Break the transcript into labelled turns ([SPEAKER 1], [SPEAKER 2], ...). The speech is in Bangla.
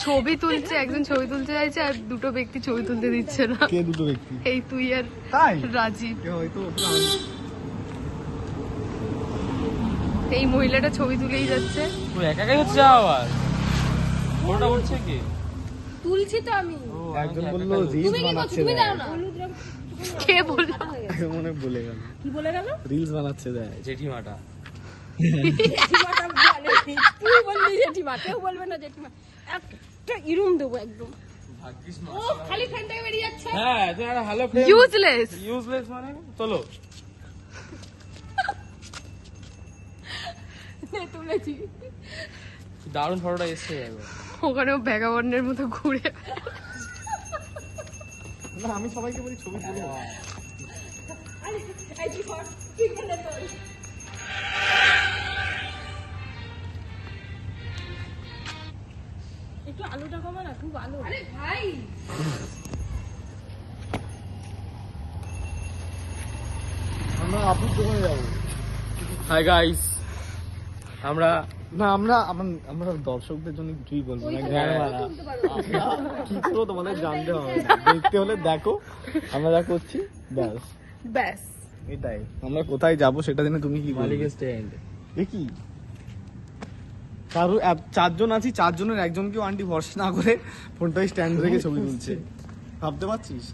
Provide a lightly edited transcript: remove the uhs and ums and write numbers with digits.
[SPEAKER 1] ছবি তুলছে, একজন ছবি তুলতে চাইছে আর দুটো ব্যক্তি ছবি তুলতে দিচ্ছে না।
[SPEAKER 2] কে দুটো ব্যক্তি?
[SPEAKER 1] এই তুই আর রাজীব। এই মহিলাটা ছবি তুলেই যাচ্ছে।
[SPEAKER 3] তুই একা একাই হচ্ছে আবার ফটোটা উঠছে কি?
[SPEAKER 4] তুলছি তো আমি।
[SPEAKER 2] একজন বললো রিলস বানাচ্ছে,
[SPEAKER 4] তুমি দাও না।
[SPEAKER 1] কে বললো?
[SPEAKER 2] মনে বলে গেল।
[SPEAKER 4] কি বলে গেল?
[SPEAKER 2] রিলস বানাচ্ছে দেয়
[SPEAKER 3] জেঠিমাটা।
[SPEAKER 4] জেঠিমাটা বলে, তুই বললি জেঠিমা, কেউ বলবে না জেঠিমা। একটা ইরুম দেবো একদম। ও খালি ফ্যান থেকে বেরিয়ে যাচ্ছে।
[SPEAKER 3] হ্যাঁ তুই একটা হ্যালো ফ্রেন্ড।
[SPEAKER 1] ইউজলেস।
[SPEAKER 3] ইউজলেস মানে চলো
[SPEAKER 4] তুলেছি।
[SPEAKER 3] দারুণ ফটোটা এসছে একবার।
[SPEAKER 1] ওখানেও ভ্যাগাবন্ডের মতো ঘুরে।
[SPEAKER 2] না, আমি সবাইকে বলি ছবি তুলো।
[SPEAKER 4] একটু আলুটা কমা না, খুব আলু। আরে ভাই
[SPEAKER 2] আমরা আপুর দোকানে যাবো।
[SPEAKER 3] হাই গাইস, আমরা
[SPEAKER 2] না, আমরা দর্শকদের জন্য কিছুই বলবো না। কি করবো তোমাদের জানতে হবে না। দেখতে হলে দেখো আমরা যা করছি, ব্যাস
[SPEAKER 1] ব্যাস
[SPEAKER 2] এটাই। আমরা কোথায় যাবো সেটা জেনে তুমি কি বলবে?
[SPEAKER 3] মালিকের স্ট্যান্ড।
[SPEAKER 2] এ কি কারো চারজন আছি, চারজনের একজনকেও আন্টি ভরসা না করে ফোনটাই স্ট্যান্ড রেখে ছবি তুলছে, ভাবতে পারছিস?